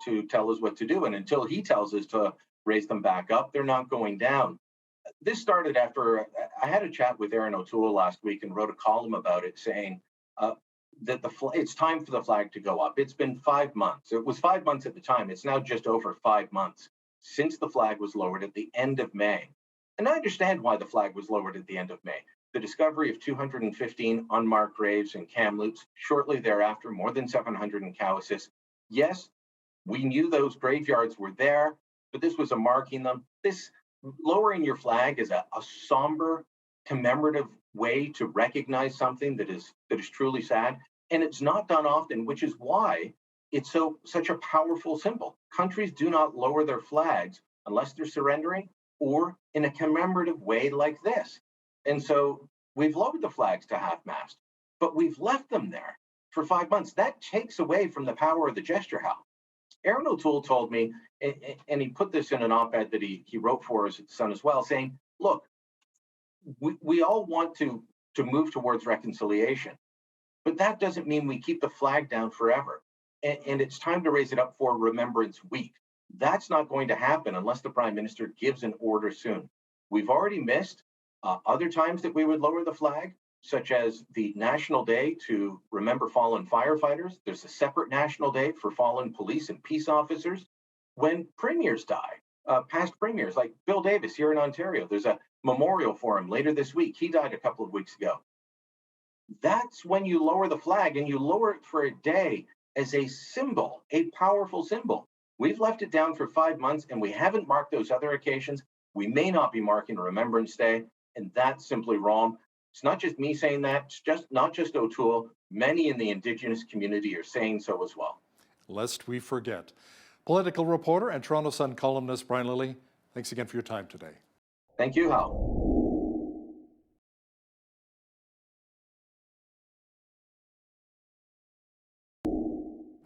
to tell us what to do. And until he tells us to raise them back up, they're not going down. This started after I had a chat with Erin O'Toole last week and wrote a column about it saying that it's time for the flag to go up. It's been 5 months. It was 5 months at the time. It's now just over 5 months since the flag was lowered at the end of May. And I understand why the flag was lowered at the end of May. The discovery of 215 unmarked graves in Kamloops, shortly thereafter, more than 700 in Cowessess. Yes, we knew those graveyards were there. but this was a marking them. This lowering your flag is a somber, commemorative way to recognize something that is truly sad. And it's not done often, which is why it's such a powerful symbol. Countries do not lower their flags unless they're surrendering or in a commemorative way like this. And so we've lowered the flags to half-mast, but we've left them there for 5 months. That takes away from the power of the gesture, Hal. Aaron O'Toole told me, and he put this in an op-ed that he wrote for us at the Sun as well, saying, look, we all want to move towards reconciliation, but that doesn't mean we keep the flag down forever. And it's time to raise it up for Remembrance Week. That's not going to happen unless the Prime Minister gives an order soon. We've already missed other times that we would lower the flag, such as the National Day to remember fallen firefighters. There's a separate National Day for fallen police and peace officers. When premiers die, past premiers like Bill Davis here in Ontario, there's a memorial for him later this week. He died a couple of weeks ago. That's when you lower the flag, and you lower it for a day as a symbol, a powerful symbol. We've left it down for 5 months, and we haven't marked those other occasions. We may not be marking Remembrance Day, and that's simply wrong. It's not just me saying that. It's not just O'Toole. Many in the Indigenous community are saying so as well. Lest we forget. Political reporter and Toronto Sun columnist Brian Lilley, thanks again for your time today. Thank you, Hal.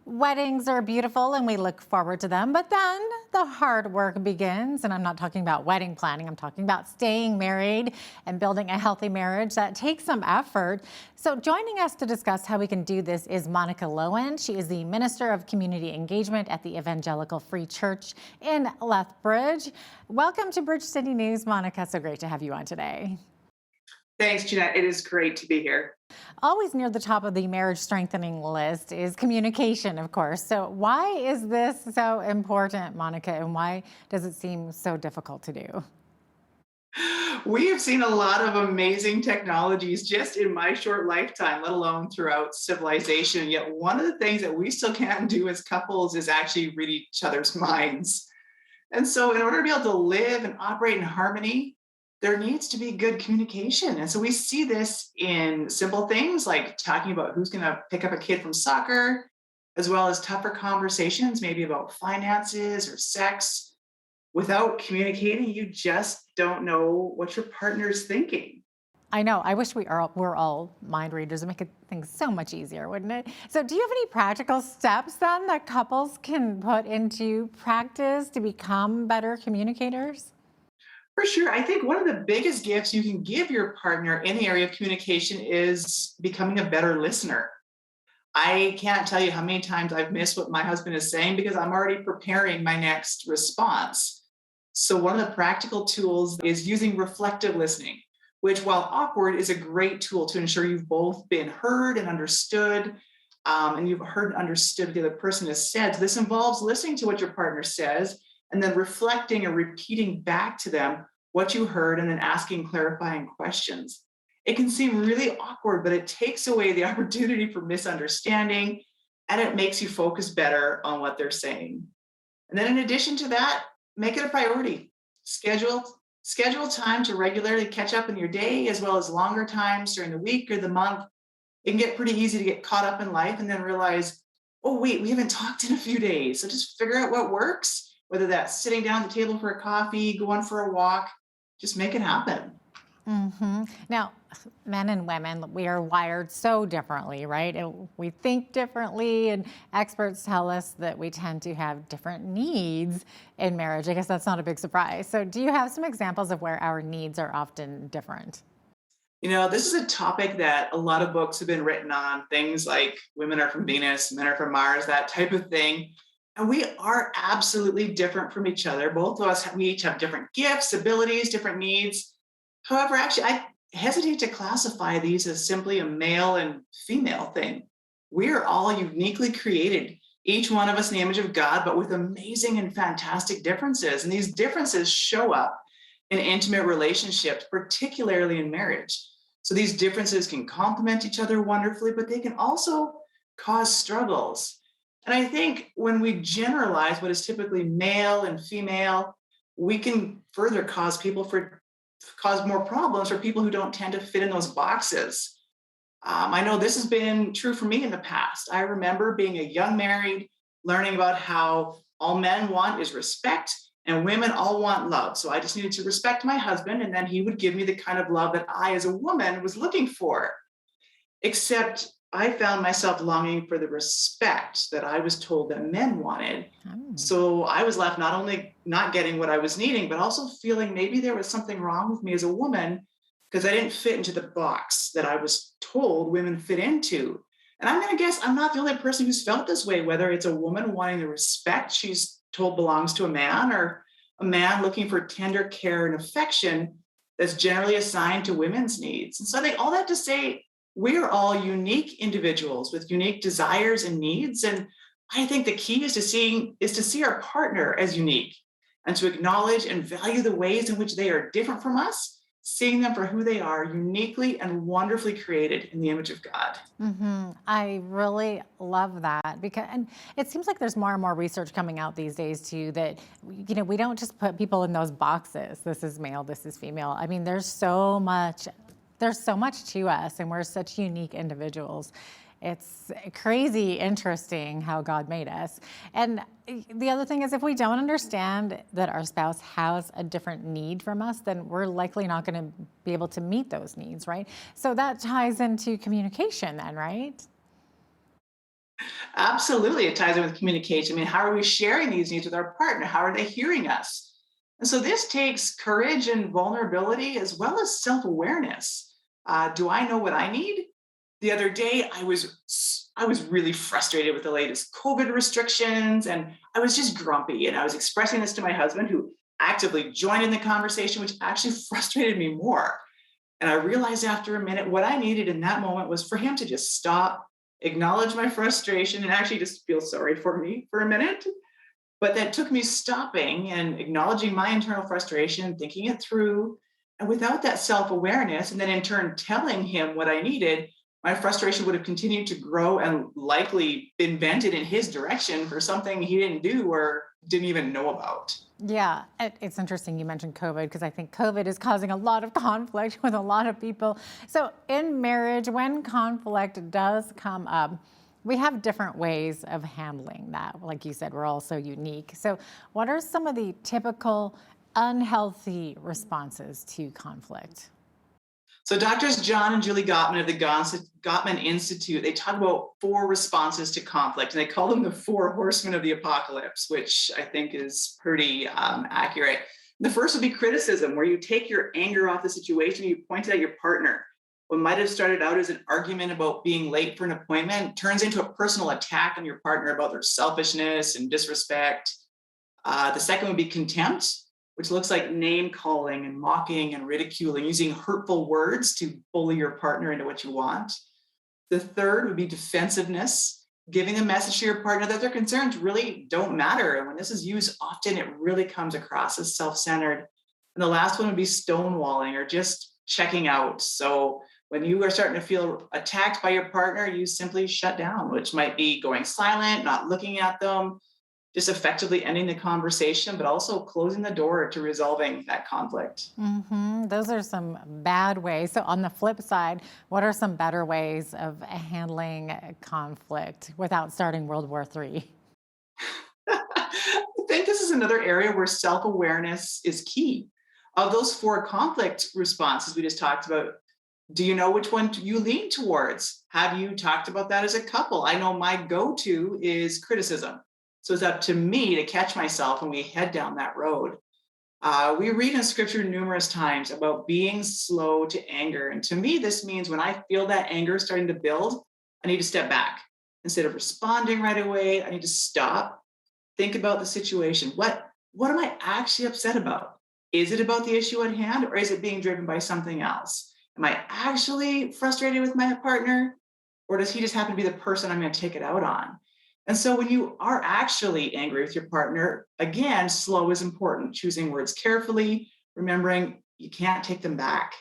Weddings are beautiful and we look forward to them, but then the hard work begins. And I'm not talking about wedding planning. I'm talking about staying married and building a healthy marriage that takes some effort. So joining us to discuss how we can do this is Monica Lowen. She is the Minister of Community Engagement at the Evangelical Free Church in Lethbridge. Welcome to Bridge City News, Monica. So great to have you on today. Thanks, Jeanette. It is great to be here. Always near the top of the marriage strengthening list is communication, of course. So why is this so important, Monica, and why does it seem so difficult to do? We have seen a lot of amazing technologies just in my short lifetime, let alone throughout civilization. Yet one of the things that we still can't do as couples is actually read each other's minds. And so in order to be able to live and operate in harmony, there needs to be good communication. And so we see this in simple things like talking about who's going to pick up a kid from soccer, as well as tougher conversations, maybe about finances or sex. Without communicating, you just don't know what your partner's thinking. I know. I wish we're all mind readers. It would make things so much easier, wouldn't it? So do you have any practical steps then that couples can put into practice to become better communicators? For sure. I think one of the biggest gifts you can give your partner in the area of communication is becoming a better listener. I can't tell you how many times I've missed what my husband is saying because I'm already preparing my next response. So one of the practical tools is using reflective listening, which, while awkward, is a great tool to ensure you've both been heard and understood, and you've heard and understood what the other person has said. So this involves listening to what your partner says and then reflecting and repeating back to them what you heard and then asking clarifying questions. It can seem really awkward, but it takes away the opportunity for misunderstanding, and it makes you focus better on what they're saying. And then in addition to that, make it a priority. Schedule time to regularly catch up in your day, as well as longer times during the week or the month. It can get pretty easy to get caught up in life and then realize, oh wait, we haven't talked in a few days. So just figure out what works. Whether that's sitting down at the table for a coffee, going for a walk, just make it happen. Mm-hmm. Now, men and women, we are wired so differently, right? We think differently, and experts tell us that we tend to have different needs in marriage. I guess that's not a big surprise. So do you have some examples of where our needs are often different? You know, this is a topic that a lot of books have been written on, things like women are from Venus, men are from Mars, that type of thing. And we are absolutely different from each other. Both of us, we each have different gifts, abilities, different needs. However, actually, I hesitate to classify these as simply a male and female thing. We are all uniquely created, each one of us in the image of God, but with amazing and fantastic differences. And these differences show up in intimate relationships, particularly in marriage. So these differences can complement each other wonderfully, but they can also cause struggles. And I think when we generalize what is typically male and female, we can further cause more problems for people who don't tend to fit in those boxes. I know this has been true for me in the past. I remember being a young married, learning about how all men want is respect and women all want love. So I just needed to respect my husband, and then he would give me the kind of love that I, as a woman, was looking for. Except I found myself longing for the respect that I was told that men wanted. So I was left not only not getting what I was needing, but also feeling maybe there was something wrong with me as a woman because I didn't fit into the box that I was told women fit into. And I'm going to guess I'm not the only person who's felt this way, whether it's a woman wanting the respect she's told belongs to a man, or a man looking for tender care and affection that's generally assigned to women's needs. And so I think all that to say, we're all unique individuals with unique desires and needs. And I think the key is to see our partner as unique and to acknowledge and value the ways in which they are different from us, seeing them for who they are, uniquely and wonderfully created in the image of God. I really love that, and it seems like there's more and more research coming out these days too that, we don't just put people in those boxes. This is male, this is female. I mean, there's so much to us, and we're such unique individuals. It's crazy interesting how God made us. And the other thing is, if we don't understand that our spouse has a different need from us, then we're likely not going to be able to meet those needs, right? So that ties into communication then, right? Absolutely, it ties in with communication. I mean, how are we sharing these needs with our partner? How are they hearing us? And so this takes courage and vulnerability as well as self-awareness. Do I know what I need? The other day, I was really frustrated with the latest COVID restrictions, and I was just grumpy. And I was expressing this to my husband, who actively joined in the conversation, which actually frustrated me more. And I realized after a minute, what I needed in that moment was for him to just stop, acknowledge my frustration, and actually just feel sorry for me for a minute. But that took me stopping and acknowledging my internal frustration, thinking it through. And without that self-awareness, and then in turn telling him what I needed, my frustration would have continued to grow and likely been vented in his direction for something he didn't do or didn't even know about. Yeah, it's interesting you mentioned COVID, because I think COVID is causing a lot of conflict with a lot of people. So in marriage, when conflict does come up, we have different ways of handling that. Like you said, we're all so unique. So what are some of the typical unhealthy responses to conflict? So Doctors John and Julie Gottman of the Gottman Institute, they talk about 4 responses to conflict, and they call them the 4 horsemen of the apocalypse, which I think is pretty accurate. The first would be criticism, where you take your anger off the situation, you point it at your partner. What might have started out as an argument about being late for an appointment turns into a personal attack on your partner about their selfishness and disrespect. The second would be contempt, which looks like name calling and mocking and ridiculing, using hurtful words to bully your partner into what you want. The third would be defensiveness, giving a message to your partner that their concerns really don't matter. And when this is used often, it really comes across as self-centered. And the last one would be stonewalling, or just checking out. So when you are starting to feel attacked by your partner, you simply shut down, which might be going silent, not looking at them, just effectively ending the conversation, but also closing the door to resolving that conflict. Those are some bad ways. So on the flip side, what are some better ways of handling conflict without starting World War III? I think this is another area where self-awareness is key. Of those 4 conflict responses we just talked about, do you know which one you lean towards? Have you talked about that as a couple? I know my go-to is criticism. So it's up to me to catch myself when we head down that road. We read in scripture numerous times about being slow to anger. And to me, this means when I feel that anger starting to build, I need to step back. Instead of responding right away, I need to stop, think about the situation. What am I actually upset about? Is it about the issue at hand, or is it being driven by something else? Am I actually frustrated with my partner, or does he just happen to be the person I'm going to take it out on? And so when you are actually angry with your partner, again, slow is important. Choosing words carefully, remembering you can't take them back.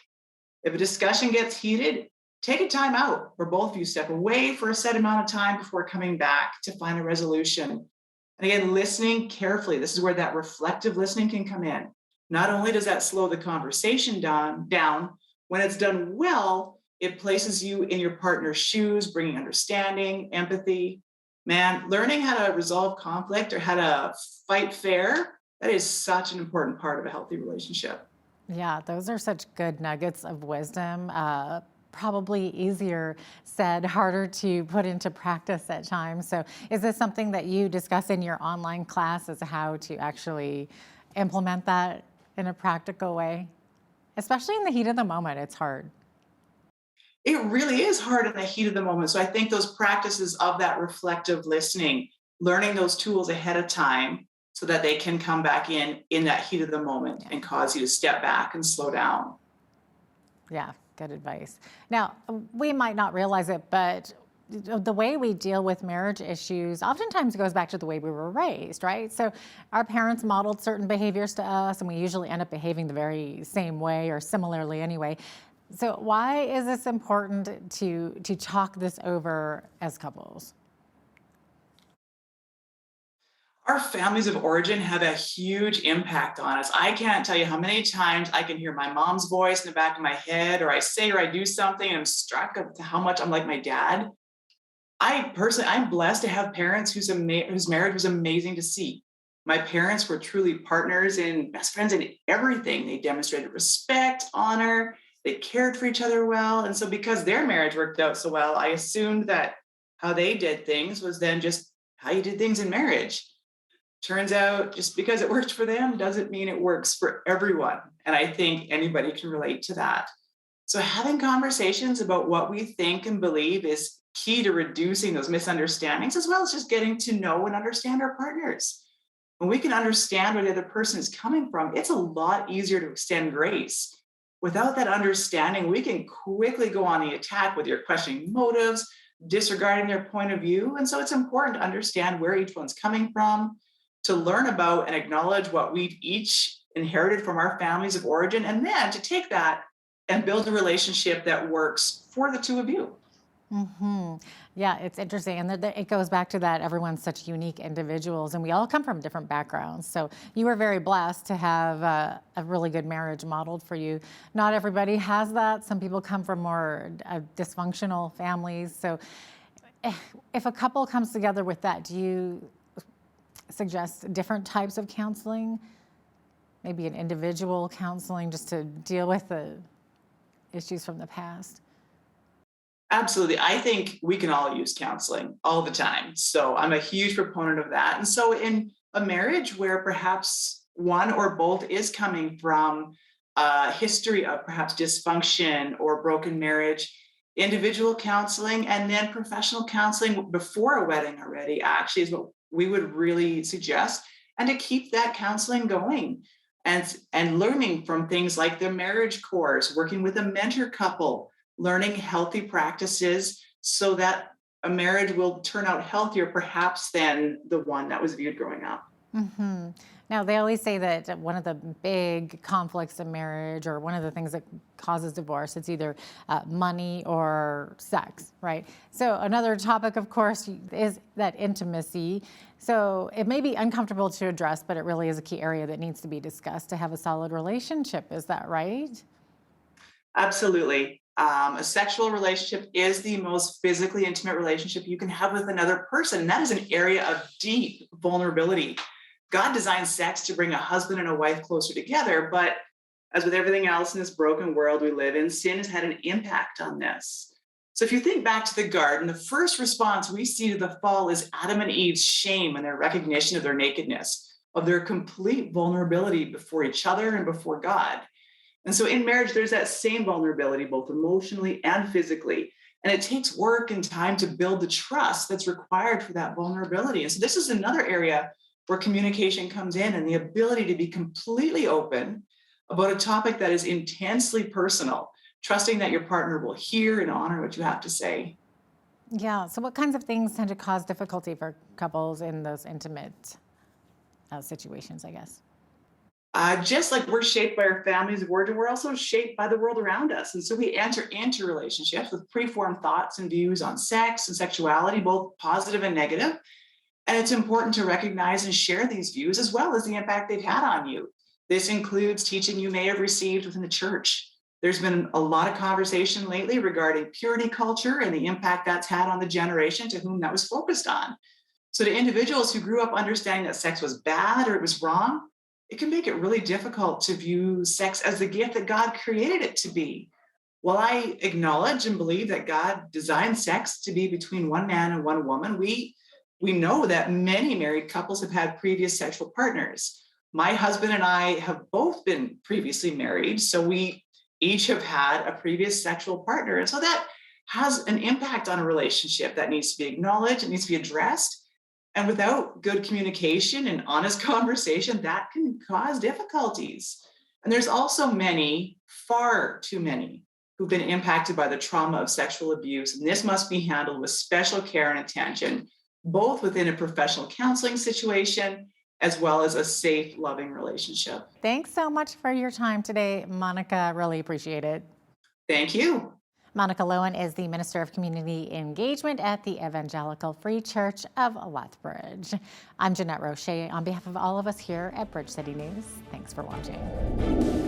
If a discussion gets heated, take a time out where both of you step away for a set amount of time before coming back to find a resolution. And again, listening carefully. This is where that reflective listening can come in. Not only does that slow the conversation down, when it's done well, it places you in your partner's shoes, bringing understanding, empathy. Man, learning how to resolve conflict or how to fight fair, that is such an important part of a healthy relationship. Yeah, those are such good nuggets of wisdom. Probably easier said, harder to put into practice at times. So is this something that you discuss in your online class as how to actually implement that in a practical way? Especially in the heat of the moment, it's hard. It really is hard in the heat of the moment. So I think those practices of that reflective listening, learning those tools ahead of time so that they can come back in that heat of the moment and cause you to step back and slow down. Yeah, good advice. Now, we might not realize it, but the way we deal with marriage issues oftentimes goes back to the way we were raised, right? So our parents modeled certain behaviors to us, and we usually end up behaving the very same way or similarly anyway. So why is this important to talk this over as couples? Our families of origin have a huge impact on us. I can't tell you how many times I can hear my mom's voice in the back of my head, or I say or I do something and I'm struck to how much I'm like my dad. I'm blessed to have parents whose marriage was amazing to see. My parents were truly partners and best friends in everything. They demonstrated respect, honor, they cared for each other well. And so because their marriage worked out so well, I assumed that how they did things was then just how you did things in marriage. Turns out just because it worked for them doesn't mean it works for everyone. And I think anybody can relate to that. So having conversations about what we think and believe is key to reducing those misunderstandings, as well as just getting to know and understand our partners. When we can understand where the other person is coming from, it's a lot easier to extend grace. Without that understanding, we can quickly go on the attack with your questioning motives, disregarding their point of view. And so it's important to understand where each one's coming from, to learn about and acknowledge what we've each inherited from our families of origin, and then to take that and build a relationship that works for the two of you. Mm-hmm. Yeah, it's interesting. And it goes back to that everyone's such unique individuals and we all come from different backgrounds. So you were very blessed to have a really good marriage modeled for you. Not everybody has that. Some people come from more dysfunctional families. So if a couple comes together with that, do you suggest different types of counseling? Maybe an individual counseling just to deal with the issues from the past? Absolutely. I think we can all use counseling all the time. So I'm a huge proponent of that. And so in a marriage where perhaps one or both is coming from a history of perhaps dysfunction or broken marriage, individual counseling and then professional counseling before a wedding already actually is what we would really suggest. And to keep that counseling going and learning from things like the marriage course, working with a mentor couple, learning healthy practices so that a marriage will turn out healthier perhaps than the one that was viewed growing up. Mm-hmm. Now, they always say that one of the big conflicts in marriage or one of the things that causes divorce, it's either money or sex, right? So another topic, of course, is that intimacy. So it may be uncomfortable to address, but it really is a key area that needs to be discussed to have a solid relationship. Is that right? Absolutely. A sexual relationship is the most physically intimate relationship you can have with another person. That is an area of deep vulnerability. God designed sex to bring a husband and a wife closer together, but as with everything else in this broken world we live in, sin has had an impact on this. So if you think back to the garden, the first response we see to the fall is Adam and Eve's shame and their recognition of their nakedness, of their complete vulnerability before each other and before God. And so in marriage, there's that same vulnerability, both emotionally and physically. And it takes work and time to build the trust that's required for that vulnerability. And so this is another area where communication comes in and the ability to be completely open about a topic that is intensely personal, trusting that your partner will hear and honor what you have to say. Yeah. So what kinds of things tend to cause difficulty for couples in those intimate situations, I guess? Just like we're shaped by our families of origin, we're also shaped by the world around us. And so we enter into relationships with preformed thoughts and views on sex and sexuality, both positive and negative. And it's important to recognize and share these views as well as the impact they've had on you. This includes teaching you may have received within the church. There's been a lot of conversation lately regarding purity culture and the impact that's had on the generation to whom that was focused on. So to individuals who grew up understanding that sex was bad or it was wrong, it can make it really difficult to view sex as the gift that God created it to be. While I acknowledge and believe that God designed sex to be between one man and one woman, we know that many married couples have had previous sexual partners. My husband and I have both been previously married, so we each have had a previous sexual partner. And so that has an impact on a relationship that needs to be acknowledged, it needs to be addressed. And without good communication and honest conversation, that can cause difficulties. And there's also many, far too many, who've been impacted by the trauma of sexual abuse. And this must be handled with special care and attention, both within a professional counseling situation, as well as a safe, loving relationship. Thanks so much for your time today, Monica. Really appreciate it. Thank you. Monica Lowen is the Minister of Community Engagement at the Evangelical Free Church of Lethbridge. I'm Jeanette Roche on behalf of all of us here at Bridge City News. Thanks for watching.